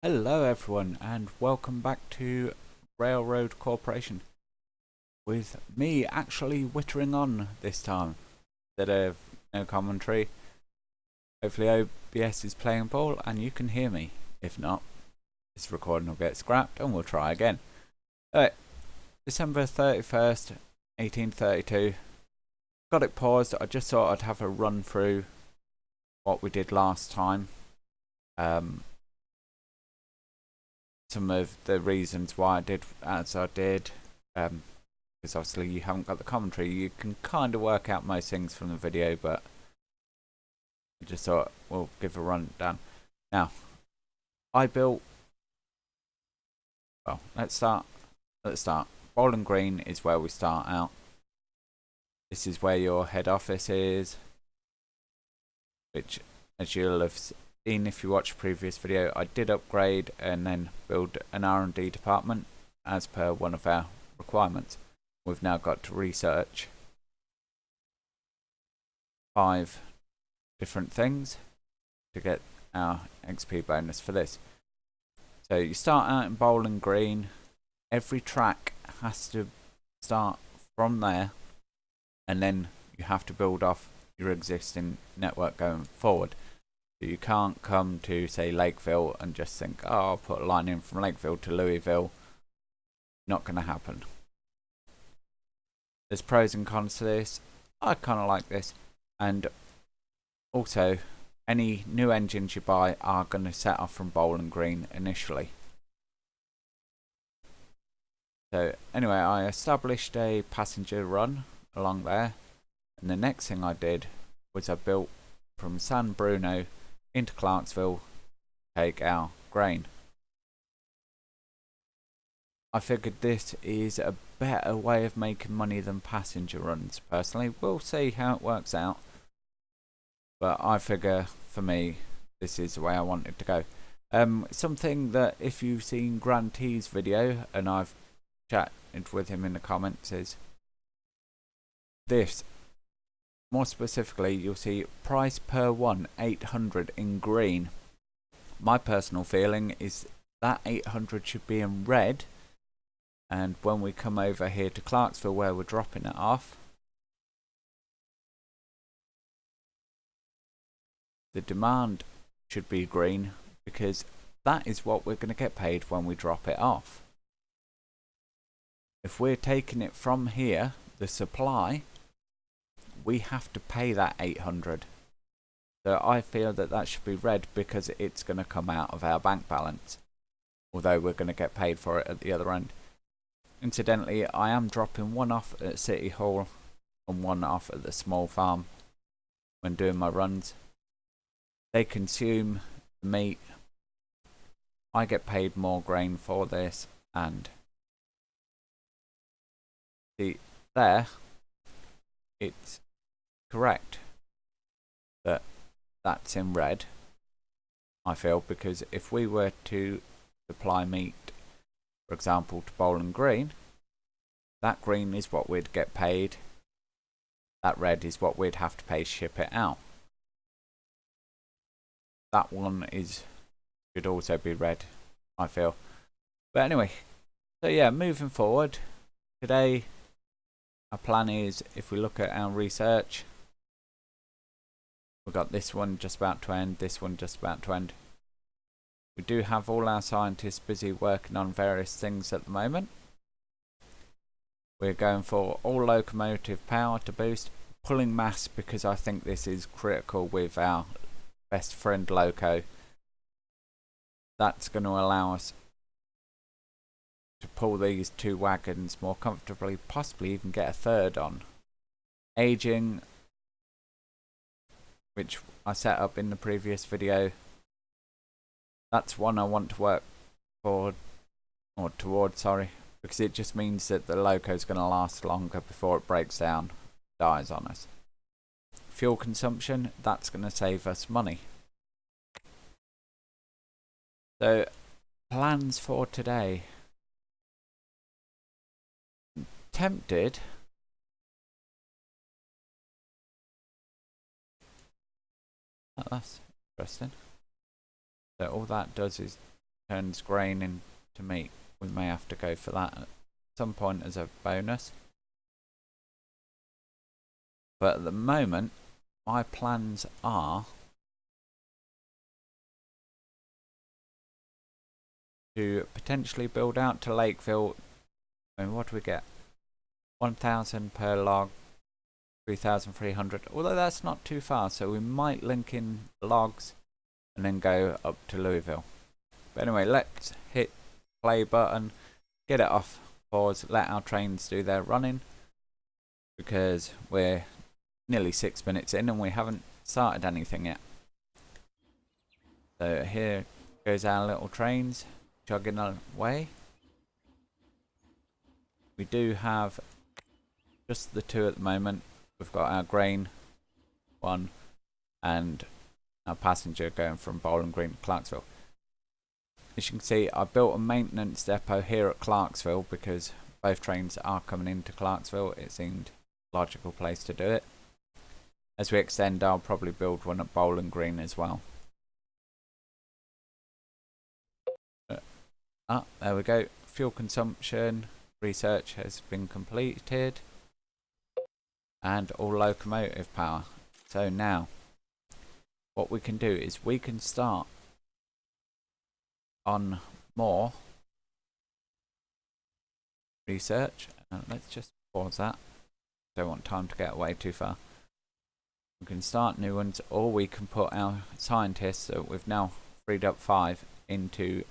Hello everyone and welcome back to Railroad Corporation with me actually wittering on this time instead of no commentary. Hopefully OBS is playing ball and you can hear me. If not, this recording will get scrapped and we'll try again. Alright, December 31st, 1832. Got it paused. I just thought I'd have a run through what we did last time. Some of the reasons why I did as I did, because obviously you haven't got the commentary. You can kind of work out most things from the video, but I just thought we'll give a rundown. Now, I built. Well, let's start. Bowling Green is where we start out. This is where your head office is, which, as you'll have seen if you watched the previous video, I did upgrade and then build an R&D department as per one of our requirements. We've now got to research 5 different things to get our XP bonus for this. So you start out in Bowling Green. Every track has to start from there, and then you have to build off your existing network going forward. You can't come to, say, Lakeville and just think, oh, I'll put a line in from Lakeville to Louisville. Not going to happen. There's pros and cons to this. I kind of like this. And also, any new engines you buy are going to set off from Bowling Green initially. So anyway, I established a passenger run along there. And the next thing I did was I built from San Bruno into Clarksville, take our grain. I figured this is a better way of making money than passenger runs, personally. We'll see how it works out, but I figure for me this is the way I want it to go. Something that if you've seen Grant T's video, and I've chatted with him in the comments, is this. More specifically, you'll see price per one 800 in green. My personal feeling is that 800 should be in red, and when we come over here to Clarksville where we're dropping it off, the demand should be green, because that is what we're going to get paid when we drop it off. If we're taking it from here, the supply, we have to pay that 800. So I feel that that should be red because it's going to come out of our bank balance, although we're going to get paid for it at the other end. Incidentally, I am dropping one off at City Hall and one off at the small farm when doing my runs. They consume the meat. I get paid more grain for this, and see there, it's correct that that's in red, I feel, because if we were to supply meat, for example, to Bowling Green, that green is what we'd get paid, that red is what we'd have to pay to ship it out. That one should also be red, I feel. But anyway, so yeah, moving forward, today our plan is, if we look at our research, we've got this one just about to end, this one just about to end. We do have all our scientists busy working on various things at the moment. We're going for all locomotive power to boost, pulling mass, because I think this is critical with our best friend loco. That's going to allow us to pull these 2 wagons more comfortably, possibly even get a third on. Aging, which I set up in the previous video, that's one I want to work for, or towards, sorry, because it just means that the loco is going to last longer before it breaks down, dies on us. Fuel consumption, that's going to save us money. So, plans for today. Tempted oh, that's interesting. So all that does is turns grain into meat. We may have to go for that at some point as a bonus. But at the moment, my plans are to potentially build out to Lakeville. I mean, what do we get? 1,000 per log, 3,300. Although that's not too far, so we might link in logs and then go up to Louisville. But anyway, let's hit play button, get it off pause, let our trains do their running, because we're nearly 6 minutes in and we haven't started anything yet. So here goes our little trains chugging away. We do have just the two at the moment. We've got our grain one and our passenger going from Bowling Green to Clarksville. As you can see, I built a maintenance depot here at Clarksville because both trains are coming into Clarksville. It seemed a logical place to do it. As we extend, I'll probably build one at Bowling Green as well. There we go. Fuel consumption research has been completed. And all locomotive power. So now, what we can do is we can start on more research. Let's just pause that. Don't want time to get away too far. We can start new ones, or we can put our scientists, so we've now freed up 5, into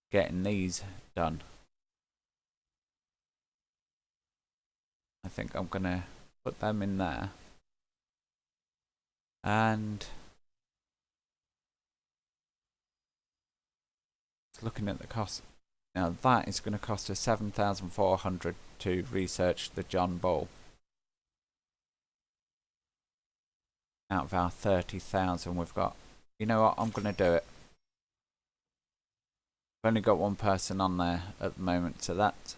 getting these done. I think I'm gonna put them in there. And looking at the cost, now that is going to cost us 7,400 to research the John Bull out of our 30,000 we've got. You know what, I'm going to do it. I've only got one person on there at the moment, so let's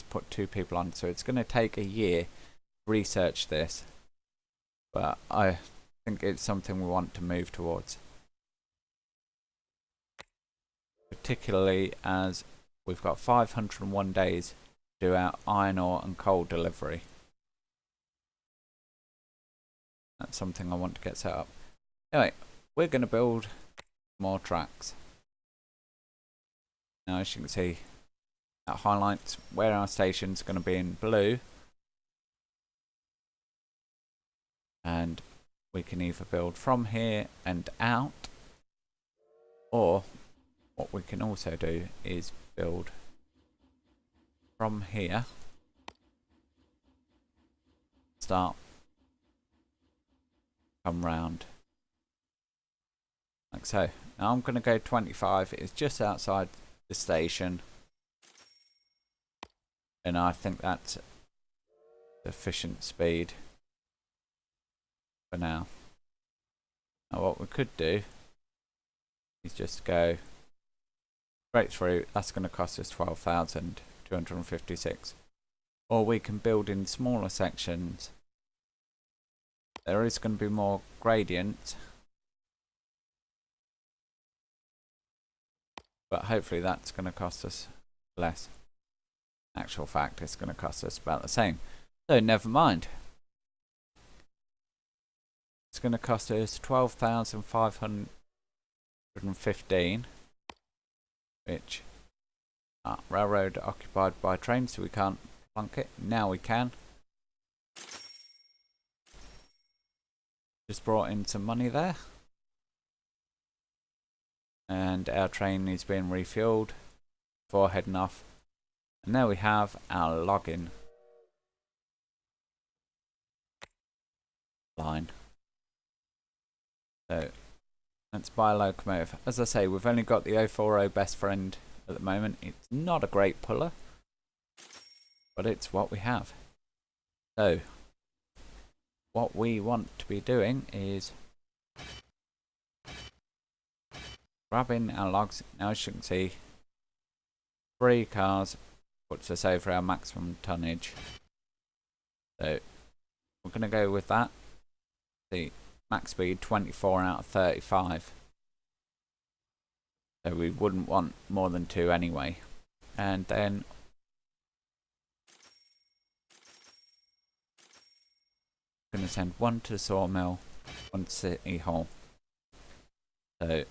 put 2 people on. So it's going to take a year to research this, but I think it's something we want to move towards. Particularly as we've got 501 days to do our iron ore and coal delivery. That's something I want to get set up. Anyway, we're going to build more tracks. Now, as you can see, that highlights where our station's going to be in blue. And we can either build from here and out, or what we can also do is build from here, start, come round like so. Now I'm going to go 25. It's just outside the station, and I think that's sufficient speed for now. Now what we could do is just go straight through. That's going to cost us 12,256. Or we can build in smaller sections. There is going to be more gradient, but hopefully that's going to cost us less. In actual fact, it's going to cost us about the same. So never mind. It's going to cost us 12,515, which railroad occupied by train, so we can't plunk it. Now we can. Just brought in some money there. And our train is being refueled before heading off. And there we have our login line. So let's buy a locomotive. As I say, we've only got the 040 best friend at the moment. It's not a great puller, but it's what we have. So what we want to be doing is grabbing our logs. Now as you can see, 3 cars puts us over our maximum tonnage. So we're going to go with that. The max speed 24 out of 35. So we wouldn't want more than 2 anyway. And then I'm going to send 1 to the sawmill, 1 to City Hall. So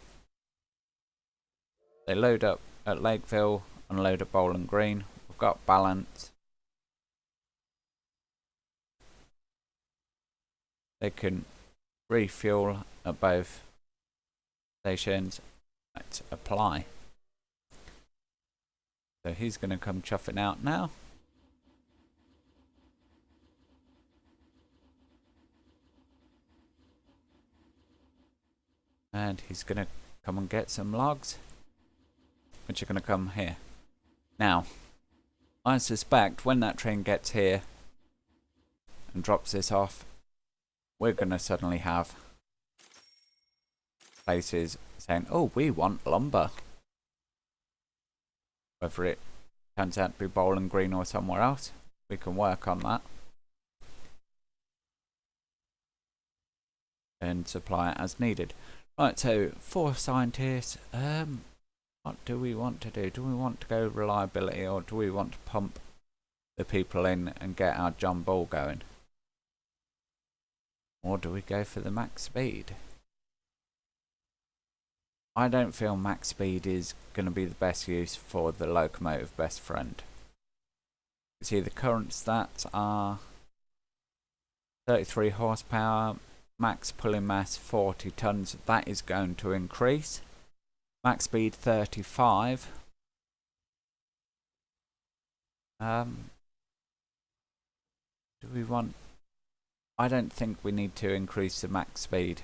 they load up at Lakeville, unload at Bowling Green. We've got balance. They can refuel at both stations. Let's apply. So he's going to come chuffing out now. And he's going to come and get some logs, which are going to come here. Now, I suspect when that train gets here and drops this off, we're going to suddenly have places saying, oh, we want lumber. Whether it turns out to be Bowling Green or somewhere else, we can work on that. And supply it as needed. Right, so 4 scientists. What do we want to do? Do we want to go reliability, or do we want to pump the people in and get our John Bull going? Or do we go for the max speed? I don't feel max speed is going to be the best use for the locomotive best friend. You see, the current stats are 33 horsepower, max pulling mass 40 tons. That is going to increase. Max speed 35. Do we want... I don't think we need to increase the max speed.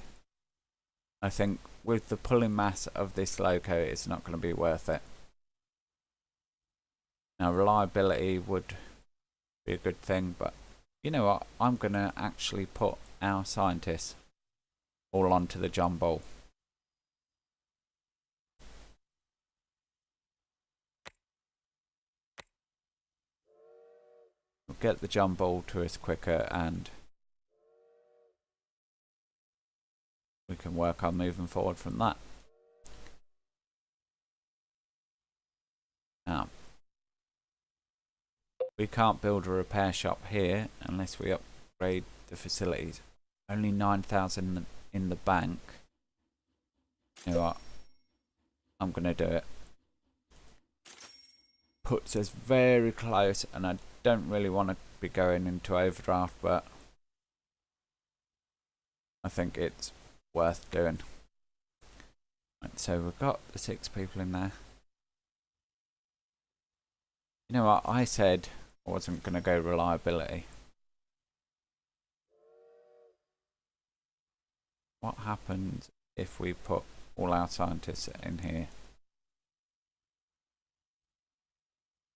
I think with the pulling mass of this loco, it's not going to be worth it. Now, reliability would be a good thing, but you know what? I'm going to actually put our scientists all onto the John Bull. We'll get the John Bull to us quicker, and we can work on moving forward from that. Now, we can't build a repair shop here unless we upgrade the facilities. Only 9,000 in the bank. You know what? I'm going to do it. Puts us very close, and I don't really want to be going into overdraft, but I think it's worth doing. Right, so we've got the 6 people in there. You know what? I said I wasn't going to go reliability. What happens if we put all our scientists in here?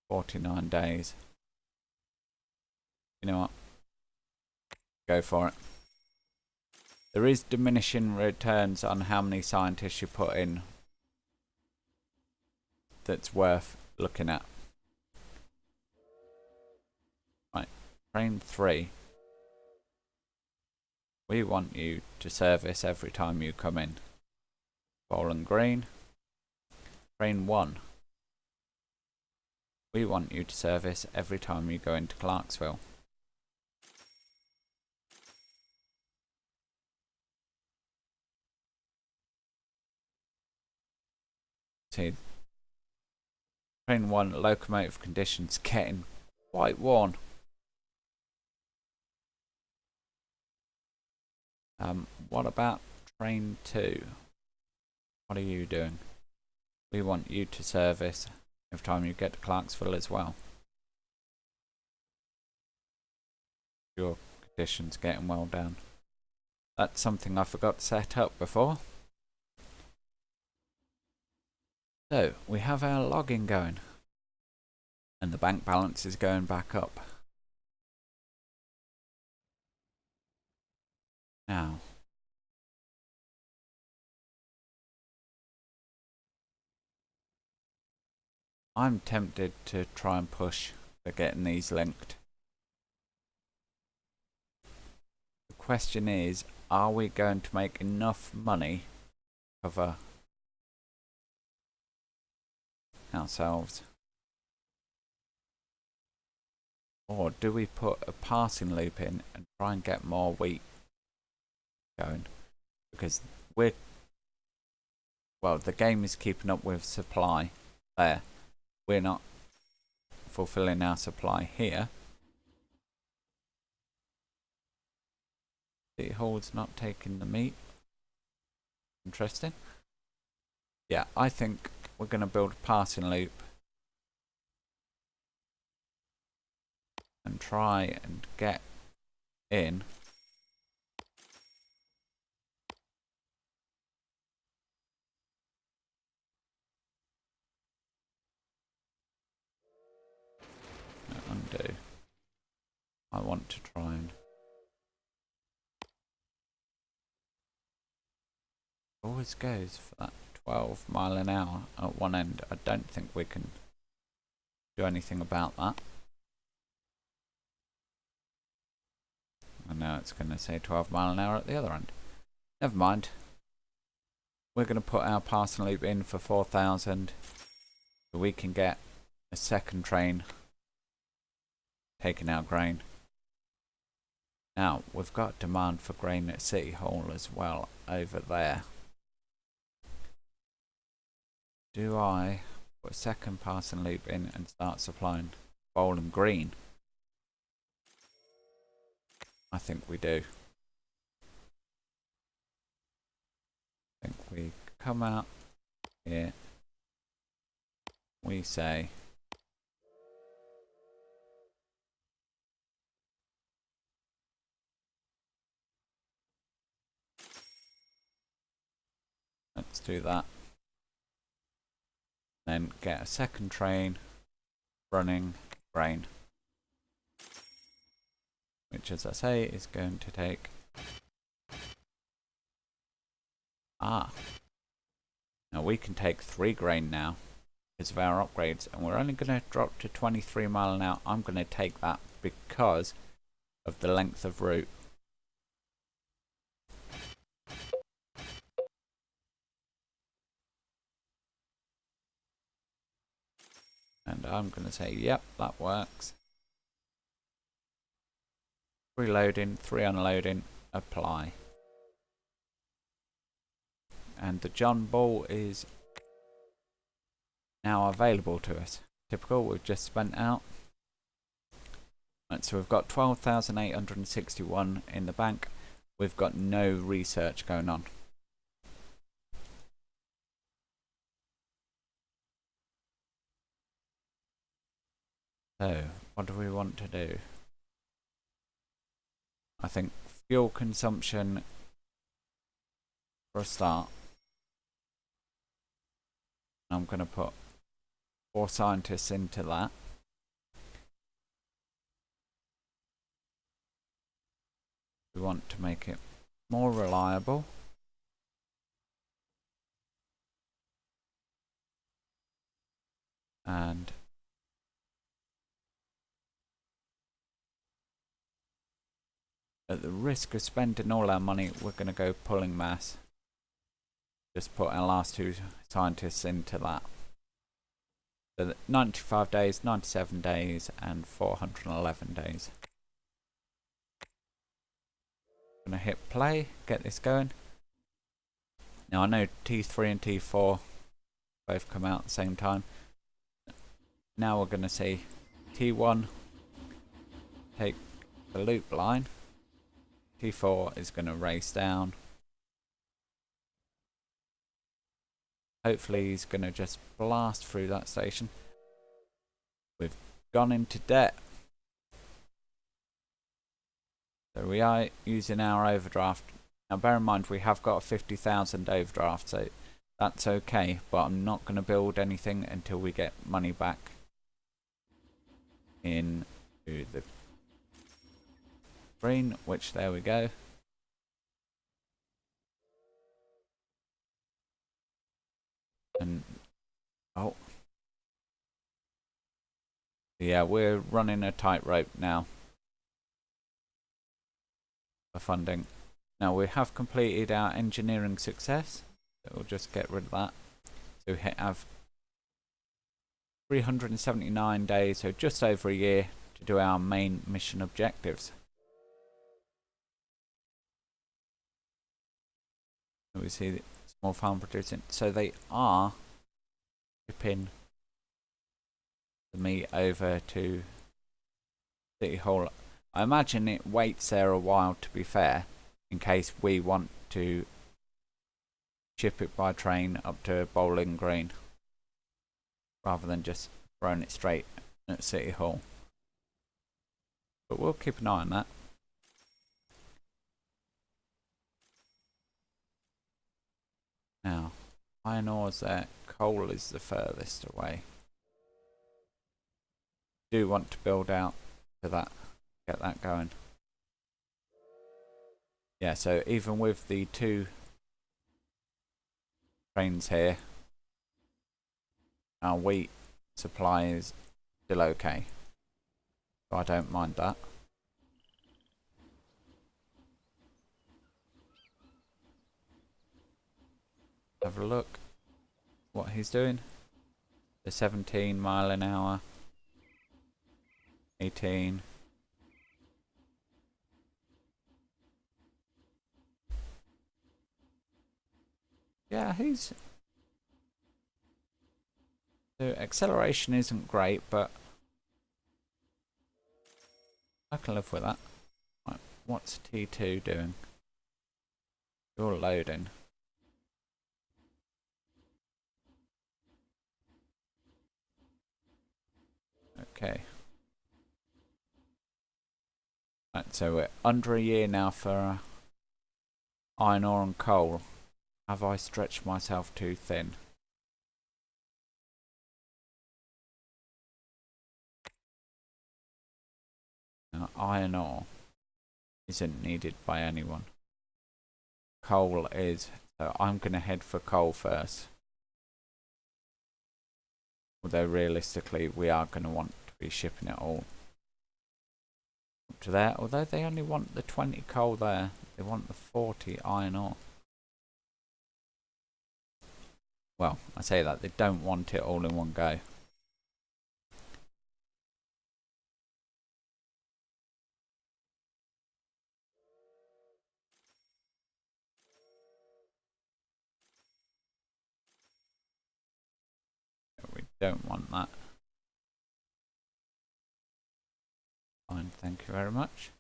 49 days. You know what? Go for it. There is diminishing returns on how many scientists you put in. That's worth looking at. Right, train 3. We want you to service every time you come in. Bowling Green. Train 1. We want you to service every time you go into Clarksville. See, train 1 locomotive conditions getting quite worn. What about train 2? What are you doing? We want you to service every time you get to Clarksville as well. Your conditions getting well down. That's something I forgot to set up before. So, we have our logging going. And the bank balance is going back up. Now, I'm tempted to try and push for getting these linked. The question is, are we going to make enough money to cover ourselves. Or do we put a passing loop in and try and get more wheat going? Because the game is keeping up with supply there. We're not fulfilling our supply here. City Hall's not taking the meat. Interesting. Yeah, I think we're going to build a passing loop and try and get in. Undo. I want to try and always goes for that 12 mile an hour at one end. I don't think we can do anything about that. And now it's going to say 12 mile an hour at the other end. Never mind. We're going to put our passing loop in for 4,000 so we can get a second train taking our grain. Now, we've got demand for grain at City Hall as well over there. Do I put a second passing loop in and start supplying Bowling Green? I think we do. I think we come out here. We say let's do that. Then get a second train running grain, which, as I say, is going to take now we can take 3 grain now because of our upgrades, and we're only going to drop to 23 mile an hour. I'm going to take that because of the length of route. And I'm going to say, yep, that works. 3 loading, 3 unloading, apply. And the John Bull is now available to us. Typical, we've just spent out. Right, so we've got 12,861 in the bank. We've got no research going on. So, what do we want to do? I think fuel consumption for a start. I'm going to put 4 scientists into that. We want to make it more reliable. And at the risk of spending all our money, we're going to go pulling mass. Just put our last 2 scientists into that. So 95 days, 97 days, and 411 days. Gonna hit play, get this going. Now I know T3 and T4 both come out at the same time. Now we're gonna see T1 take the loop line. T4 is gonna race down. Hopefully he's gonna just blast through that station. We've gone into debt. So we are using our overdraft. Now bear in mind we have got a 50,000 overdraft, so that's okay, but I'm not going to build anything until we get money back into the green, which there we go. And oh yeah, we're running a tightrope now for funding. Now we have completed our engineering success, so we'll just get rid of that. So we have 379 days, so just over a year to do our main mission objectives. We see the small farm producing, so they are shipping the meat over to City Hall. I imagine it waits there a while, to be fair, in case we want to ship it by train up to Bowling Green rather than just throwing it straight at City Hall. But we'll keep an eye on that. Now, iron ore's there, coal is the furthest away. Do want to build out to that, get that going. Yeah, so even with the 2 trains here, our wheat supply is still okay. So I don't mind that. Have a look what he's doing. The 17 mile an hour. 18. Yeah, he's... The acceleration isn't great, but I can live with that. Right, what's T2 doing? You're loading. Okay. Right, so we're under a year now for iron ore and coal. Have I stretched myself too thin? Now, iron ore isn't needed by anyone. Coal is, so I'm going to head for coal first. Although realistically we are going to want to be shipping it all up to there. Although they only want the 20 coal there, they want the 40 iron ore. Well, I say that, they don't want it all in one go. We don't want that. Fine, thank you very much.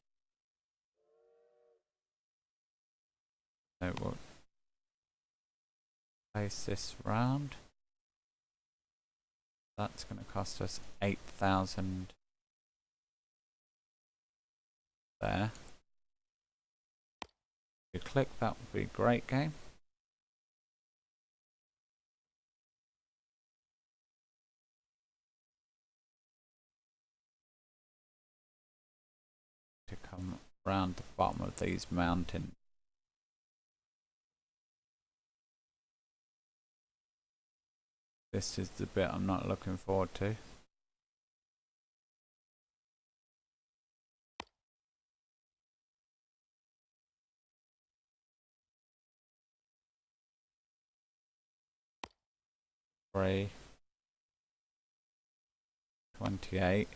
So we'll place this round. That's going to cost us 8,000 there. If you click, that would be great, game. To come round the bottom of these mountains. This is the bit I'm not looking forward to. Three. 28.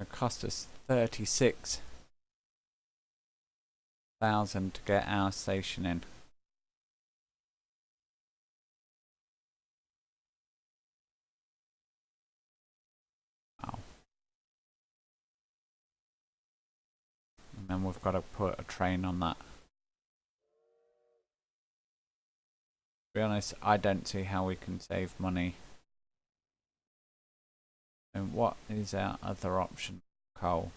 It cost us 36,000 to get our station in. Wow. And then we've got to put a train on that. To be honest, I don't see how we can save money. And what is our other option? Coal.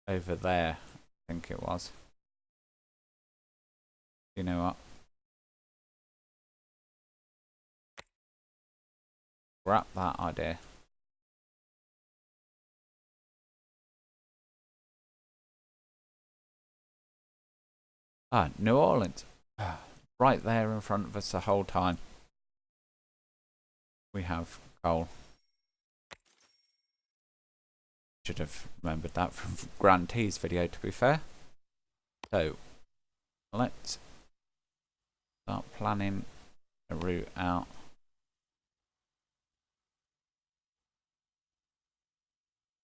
Over there, I think it was. You know what? Scrap that idea. Ah, New Orleans. Right there in front of us the whole time. We have coal. Should have remembered that from Grand T's video, to be fair. So let's start planning a route out.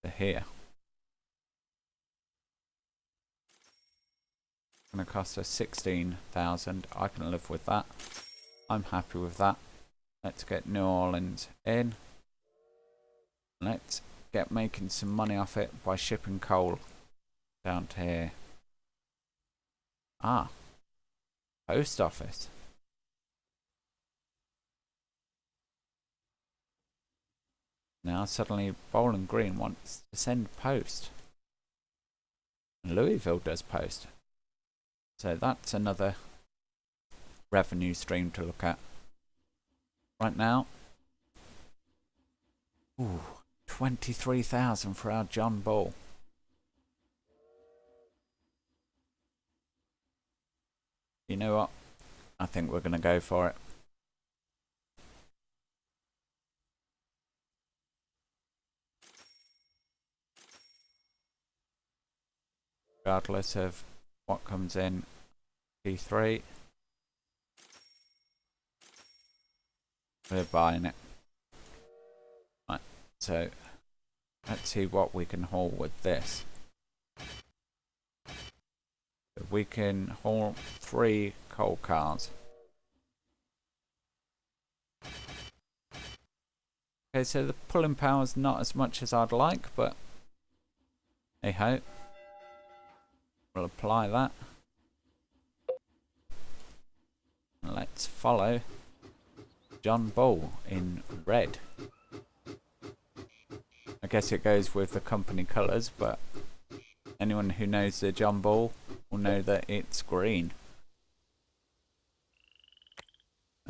To here. It's going to cost us 16,000. I can live with that. I'm happy with that. Let's get New Orleans in. Let's get making some money off it by shipping coal down to here. Ah, post office. Now suddenly Bowling Green wants to send post. And Louisville does post. So that's another revenue stream to look at. Right now, ooh, 23,000 for our John Bull. You know what? I think we're going to go for it. Regardless of what comes in P3, we're buying it. Right, so let's see what we can haul with this. We can haul 3 coal cars. Okay, so the pulling power is not as much as I'd like, but hey ho. We'll apply that. Let's follow John Bull in red. I guess it goes with the company colours, but anyone who knows the John Bull will know that it's green.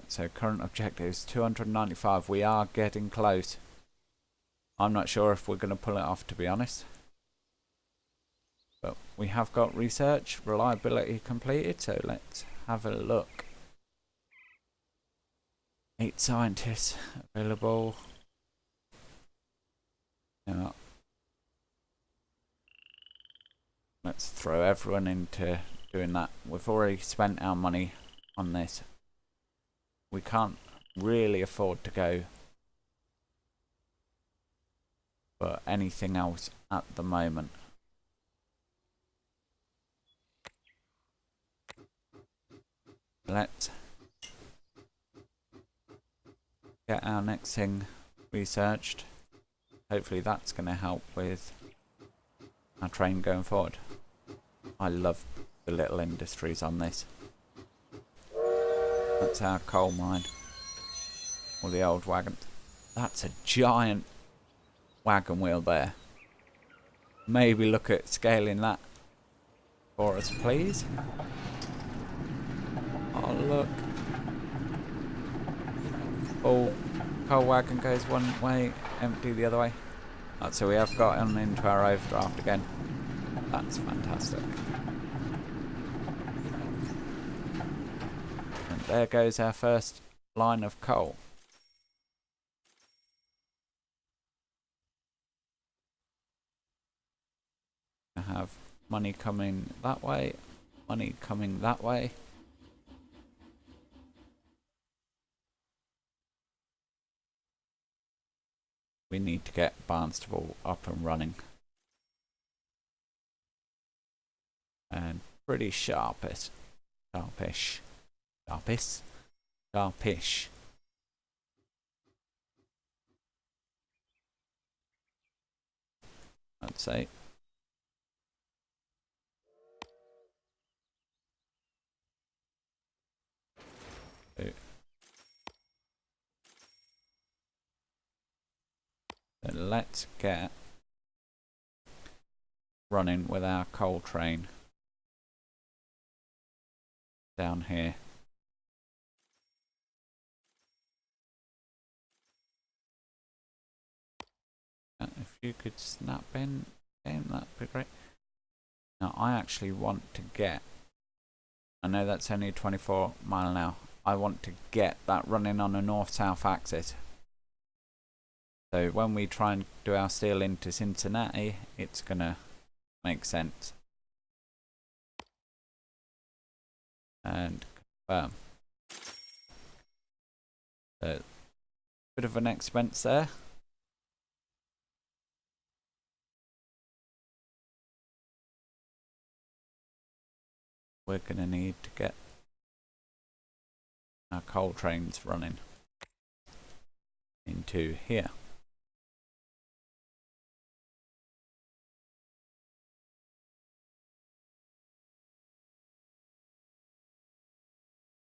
So current objective is 295. We are getting close. I'm not sure if we're going to pull it off, to be honest. But we have got research reliability completed, so let's have a look. 8 scientists available. Now, let's throw everyone into doing that. We've already spent our money on this. We can't really afford to go for anything else at the moment. Let's get our next thing researched. Hopefully that's going to help with our train going forward. I love the little industries on this. That's our coal mine. Or the old wagon. That's a giant wagon wheel there. Maybe look at scaling that for us, please. Oh, look. Oh, coal wagon goes one way, empty the other way. Right, so we have gotten into our overdraft again. That's fantastic. And there goes our first line of coal. I have money coming that way, money coming that way. We need to get Barnstable up and running. And pretty sharpish. Sharpish. I'd say. So let's get running with our coal train down here. If you could snap in, that'd be great. Now I actually want to get, I know that's only 24 mile an hour. I want to get that running on a north-south axis. So when we try and do our steel into Cincinnati, it's gonna make sense. And confirm. So, bit of an expense there. We're gonna need to get our coal trains running into here.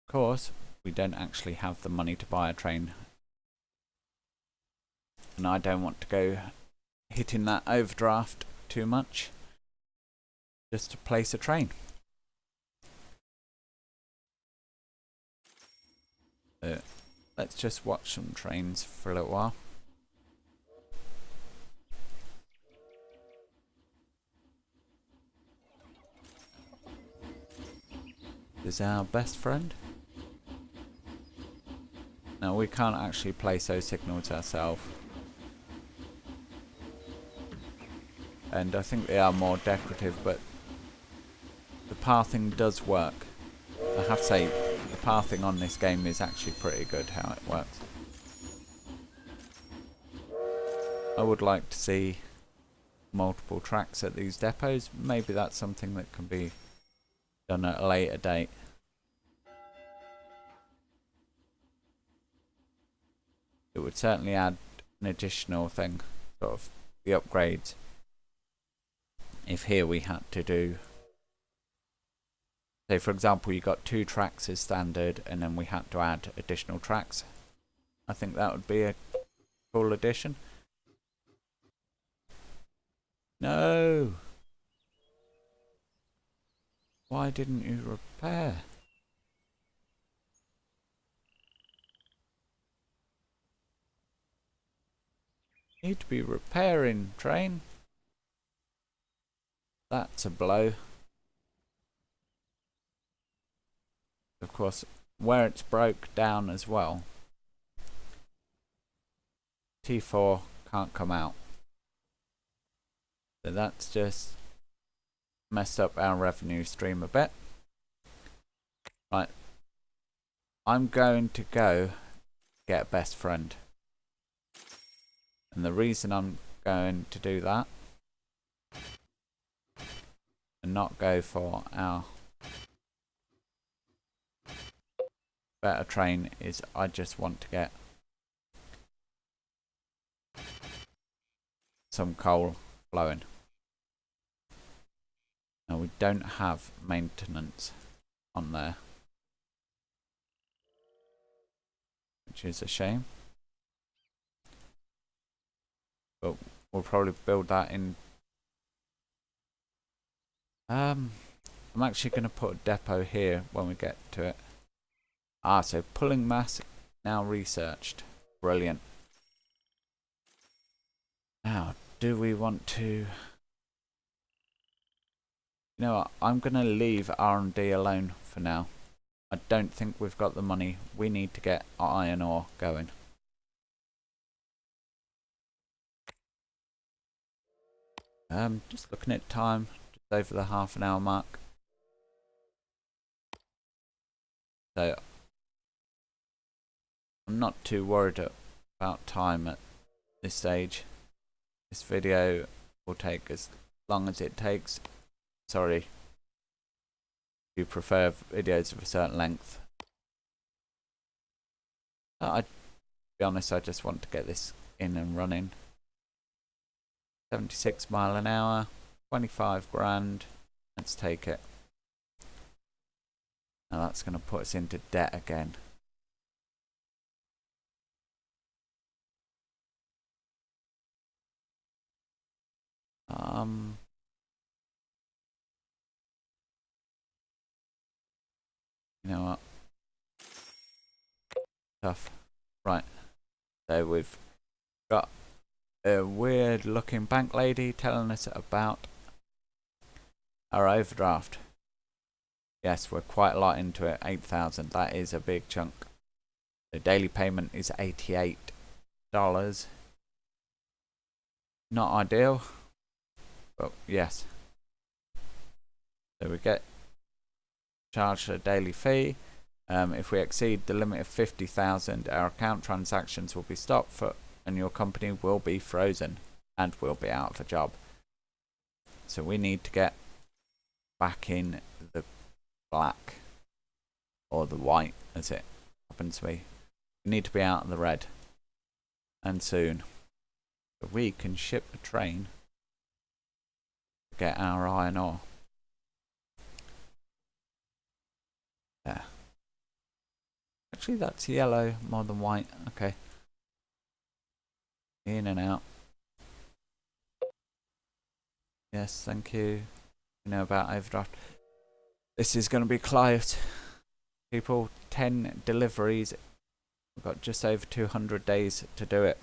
Of course, we don't actually have the money to buy a train, and I don't want to go hitting that overdraft too much just to place a train. Let's just watch some trains for a little while. This is our best friend. Now we can't actually place those signals ourselves. And I think they are more decorative, but the pathing does work. I have to say, the pathing on this game is actually pretty good how it works. I would like to see multiple tracks at these depots. Maybe that's something that can be done at a later date. It would certainly add an additional thing, sort of the upgrades. If here we had to do, say for example you got 2 tracks as standard and then we had to add additional tracks, I think that would be a cool addition. No! Why didn't you repair? Need to be repairing, train. That's a blow. Of course, where it's broke down as well, T4 can't come out. So that's just messed up our revenue stream a bit. Right. I'm going to go get a best friend. And the reason I'm going to do that and not go for our better train is I just want to get some coal flowing. Now we don't have maintenance on there, which is a shame. But we'll probably build that in. I'm actually going to put a depot here when we get to it. So pulling mass now researched. Brilliant. Now, do we want to... You know what? I'm going to leave R&D alone for now. I don't think we've got the money. We need to get our iron ore going. Just looking at time, just over the half-an-hour mark. So I'm not too worried about time at this stage. This video will take as long as it takes. Sorry if you prefer videos of a certain length. To be honest, I just want to get this in and running. 76 mile an hour, 25 grand. Let's take it. Now that's going to put us into debt again. You know what? Tough. Right. So we've got a weird looking bank lady telling us about our overdraft. Yes, we're quite a lot into it. 8,000. That is a big chunk. The daily payment is $88. Not ideal, but yes. So we get charged a daily fee. If we exceed the limit of 50,000, our account transactions will be stopped and your company will be frozen and will be out of a job. So we need to get back in the black, or the white as it happens to be. We need to be out of the red, and soon. So we can ship a train to get our iron ore. There. Actually, that's yellow more than white. Okay. In and out. Yes, thank you. You know about overdraft. This is going to be close. People, 10 deliveries. We've got just over 200 days to do it.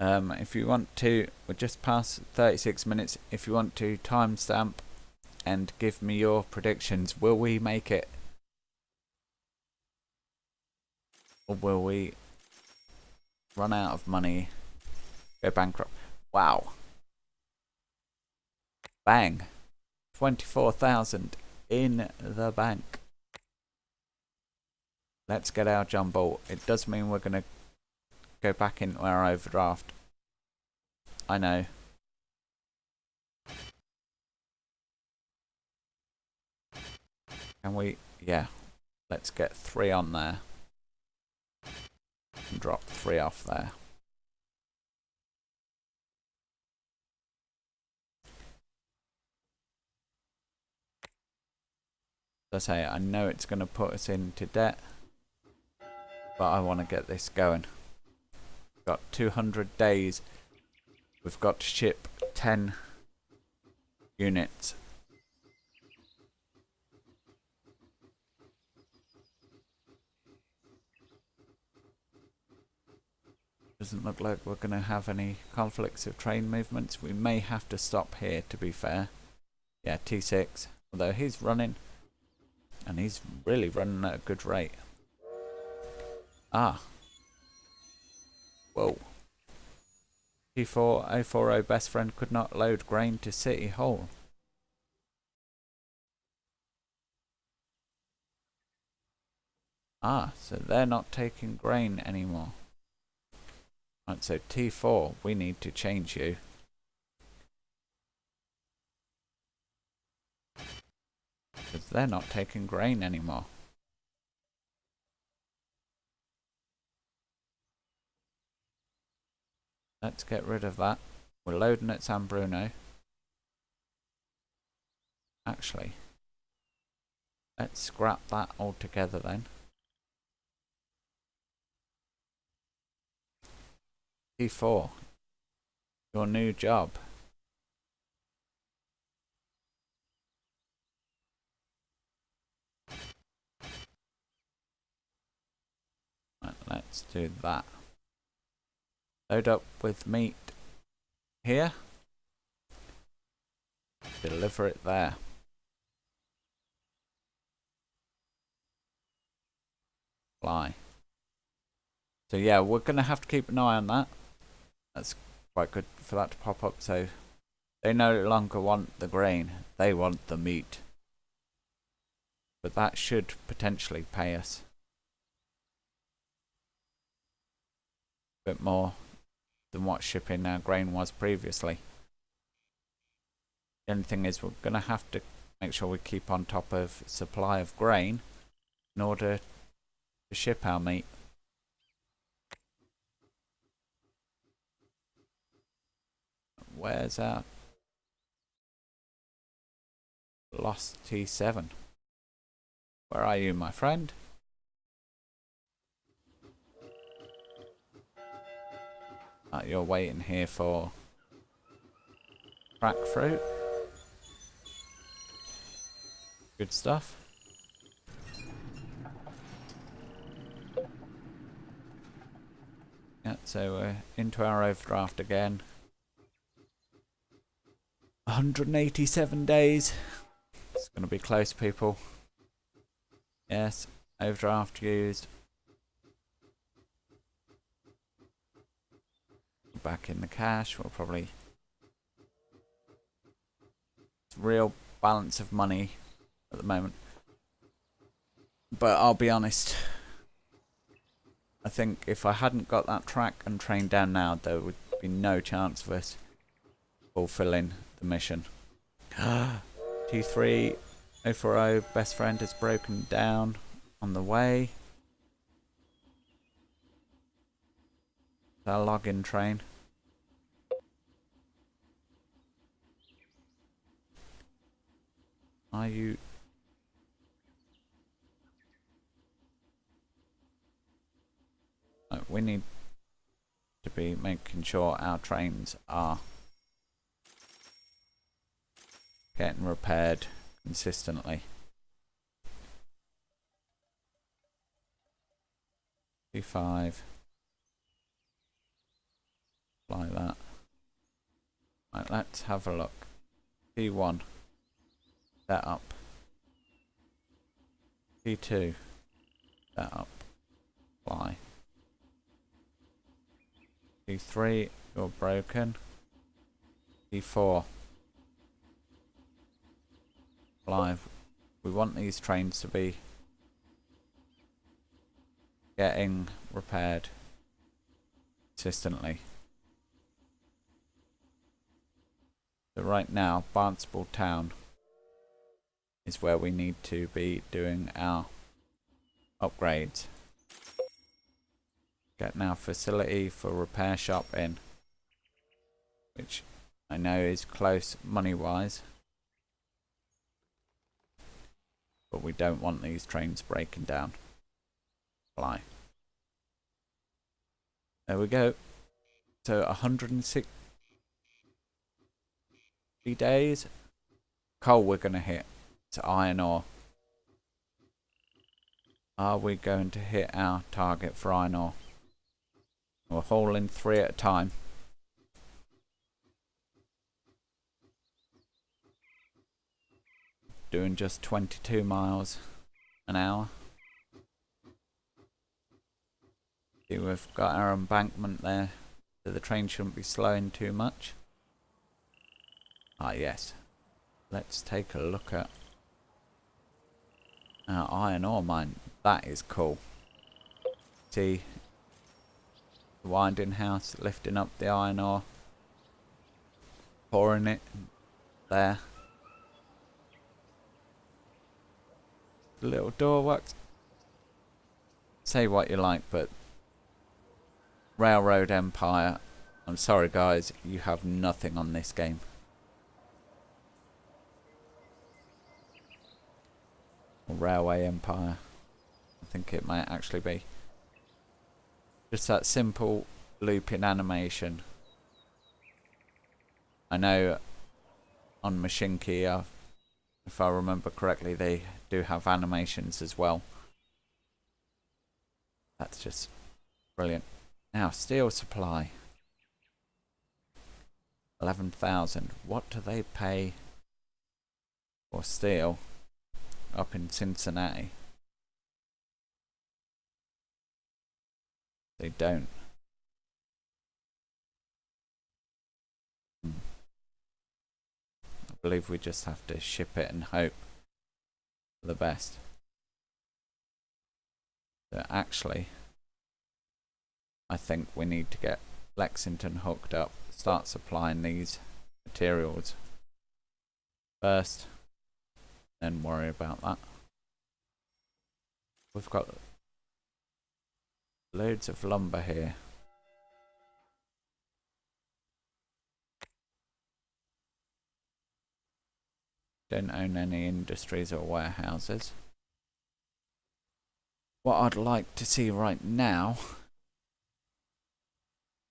If you want to, we're just past 36 minutes. If you want to timestamp and give me your predictions, will we make it? Or will we run out of money, go bankrupt? Wow. Bang. 24,000 in the bank. Let's get our jumbo. It does mean we're going to go back into our overdraft. I know. Can we? Yeah. Let's get 3 on there. And drop 3 off there. As I say, I know it's going to put us into debt, but I want to get this going. We've got 200 days. We've got to ship 10 units. Doesn't look like we're going to have any conflicts of train movements. We may have to stop here, to be fair. Yeah, T6. Although he's running, and he's really running at a good rate. Ah. Whoa. T4 040 best friend could not load grain to City Hall. Ah, so they're not taking grain anymore. Right, so T4, we need to change you. Because they're not taking grain anymore. Let's get rid of that. We're loading at San Bruno. Actually, let's scrap that altogether then. T4, your new job. Right, let's do that. Load up with meat here. Deliver it there. Fly. So yeah, we're going to have to keep an eye on that. That's quite good for that to pop up. So they no longer want the grain, they want the meat. But that should potentially pay us a bit more than what shipping our grain was previously. The only thing is we're going to have to make sure we keep on top of supply of grain in order to ship our meat. Where's our lost T7? Where are you, my friend? You're waiting here for crack fruit. Good stuff. Yeah, so we're into our overdraft again. 187 days. It's going to be close, people. Yes, overdraft used. back in the cash. We'll probably... real balance of money at the moment. But I'll be honest, I think if I hadn't got that track and train down now, there would be no chance of us fulfilling the mission. T3 040 best friend has broken down on the way. Our login train. Are you... we need to be making sure our trains are getting repaired consistently. T5. Like that. Right, let's have a look. T1. Set up. T2. Set up. Fly. T3, you're broken. T4. Fly. We want these trains to be getting repaired consistently. So right now, Barnstable Town is where we need to be doing our upgrades. Getting our facility for repair shop in, which I know is close money wise, but we don't want these trains breaking down. Fly. There we go. So 160 days. Coal we're going to hit. It's iron ore. Are we going to hit our target for iron ore? We're hauling 3 at a time. Doing just 22 miles an hour. See, we've got our embankment there, so the train shouldn't be slowing too much. Ah, yes. Let's take a look at our iron ore mine. That is cool. See, the winding house lifting up the iron ore, pouring it there. The little door works. Say what you like, but Railroad Empire, I'm sorry guys, you have nothing on this game. Or Railway Empire, I think it might actually be. Just that simple looping animation. I know on Machinki, if I remember correctly, they do have animations as well. That's just brilliant. Now, steel supply. 11,000. What do they pay for steel up in Cincinnati? They don't. I believe we just have to ship it and hope for the best. So actually, I think we need to get Lexington hooked up, start supplying these materials first, then worry about that. We've got loads of lumber here. Don't own any industries or warehouses. What I'd like to see right now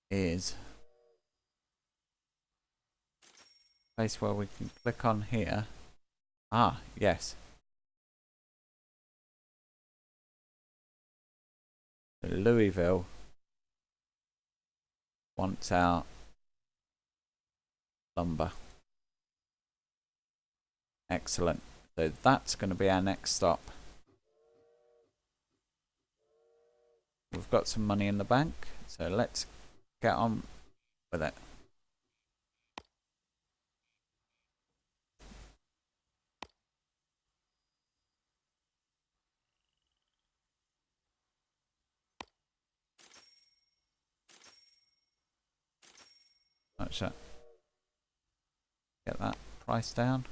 is a place where we can click on here. Ah, yes. Louisville wants our lumber. Excellent. So that's going to be our next stop. We've got some money in the bank, so let's get on with it. Let's get that price down.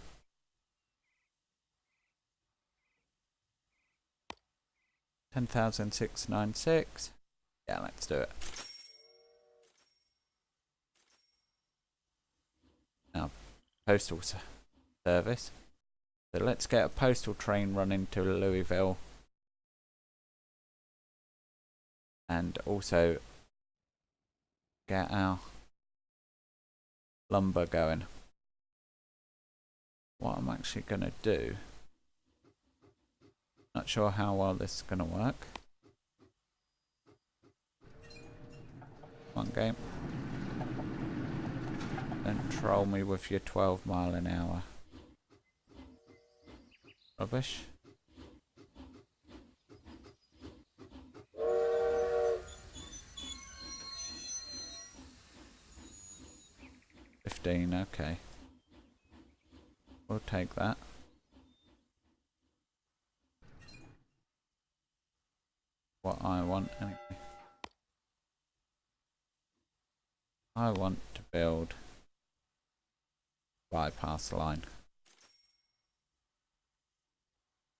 10,696. Yeah, let's do it. Now, postal service. So let's get a postal train running to Louisville. And also get our lumber going. What I'm actually going to do, not sure how well this is going to work. Come on, game. Don't troll me with your 12 mile an hour rubbish. Okay. We'll take that. What I want anyway. I want to build bypass line.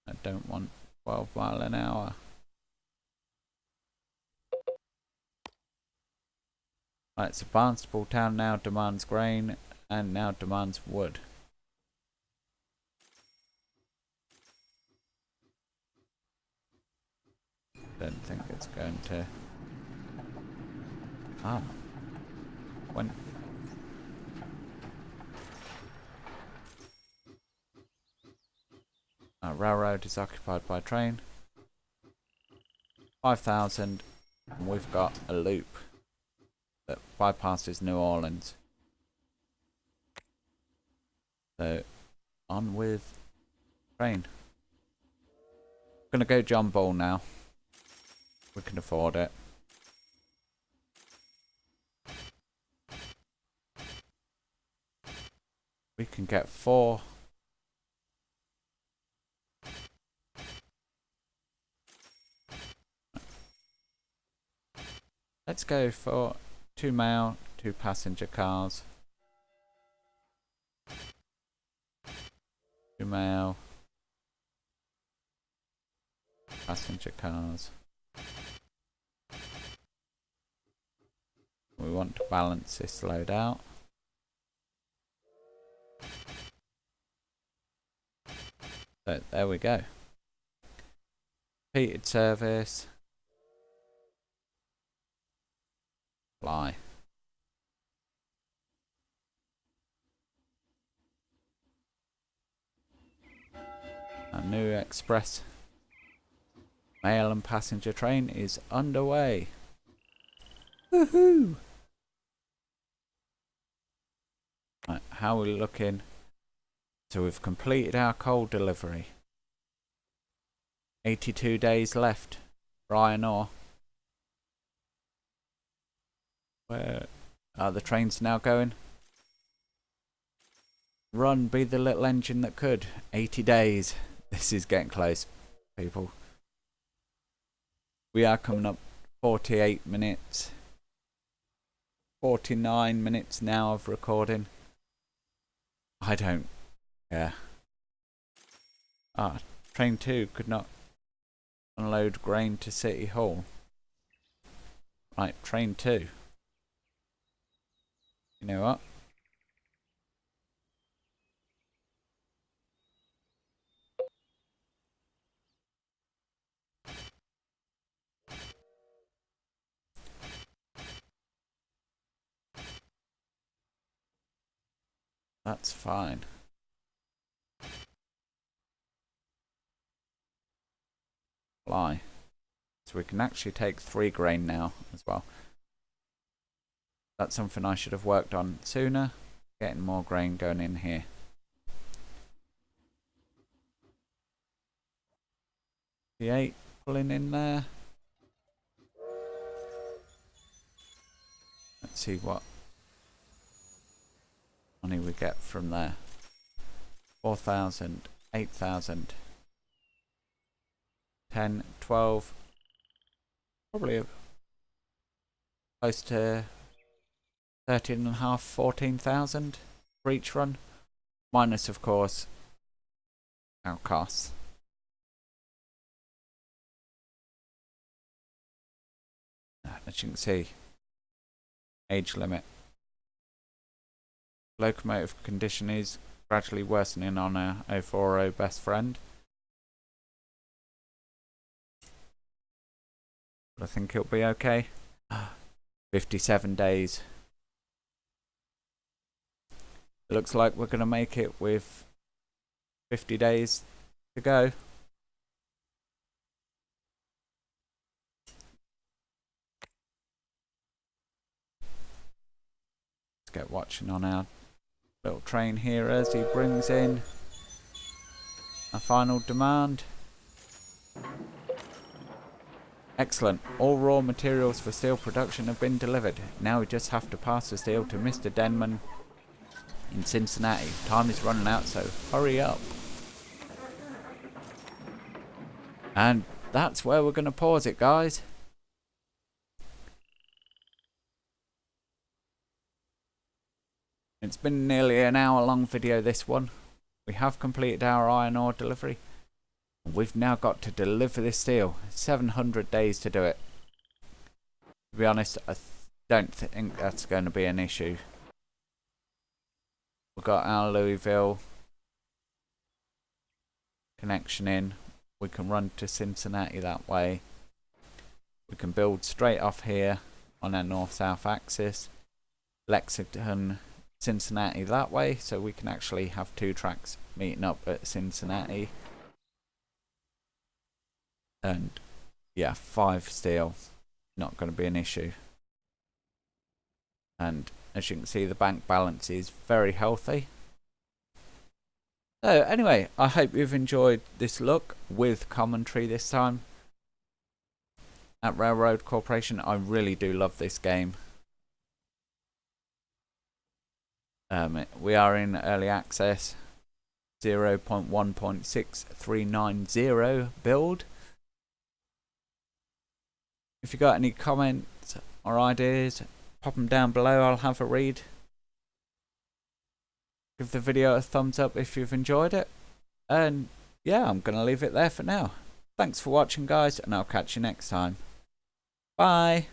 I don't want 12 mile an hour. Right, so Barnstable Town now demands grain and now demands wood. Don't think it's going to. Ah. When. Our railroad is occupied by train. 5,000. And we've got a loop that bypasses New Orleans. So, on with train. Gonna go John Bull now. We can afford it. We can get 4. Let's go for 2 mail, 2 passenger cars. 2 mail, passenger cars. We want to balance this load out. So there we go. Repeated service. Fly. Our new express mail and passenger train is underway. Woohoo! Right, how are we looking? So we've completed our coal delivery. 82 days left for iron ore. Where are the trains now going? Run, be the little engine that could. 80 days. This is getting close, people. We are coming up 48 minutes. 49 minutes now of recording. I don't care. Ah, train 2 could not unload grain to City Hall. Right, train 2. You know what? That's fine. Fly. So we can actually take 3 grain now as well. That's something I should have worked on sooner. Getting more grain going in here. The 8 pulling in there. Let's see what money we get from there. 4,000, 8,000, 10, 12, probably close to 13.5, 14,000 for each run, minus of course our costs. As you can see, age limit. Locomotive condition is gradually worsening on our 040 best friend. But I think it'll be okay. 57 days. It looks like we're going to make it with 50 days to go. Let's get watching on our little train here as he brings in a final demand. Excellent. All raw materials for steel production have been delivered. Now we just have to pass the steel to Mr. Denman in Cincinnati. Time is running out, so hurry up. And that's where we're going to pause it, guys. It's been nearly an hour long video, this one. We have completed our iron ore delivery. We've now got to deliver this steel. 700 days to do it. To be honest, I don't think that's going to be an issue. We've got our Louisville connection in. We can run to Cincinnati that way. We can build straight off here on our north-south axis. Lexington, Cincinnati that way, so we can actually have two tracks meeting up at Cincinnati. And yeah, 5 steel, not going to be an issue. And as you can see, the bank balance is very healthy. So anyway, I hope you've enjoyed this look with commentary this time at Railroad Corporation. I really do love this game. We are in early access, 0.1.6390 build. If you got any comments or ideas, pop them down below, I'll have a read. Give the video a thumbs up if you've enjoyed it. And yeah, I'm going to leave it there for now. Thanks for watching, guys, and I'll catch you next time. Bye!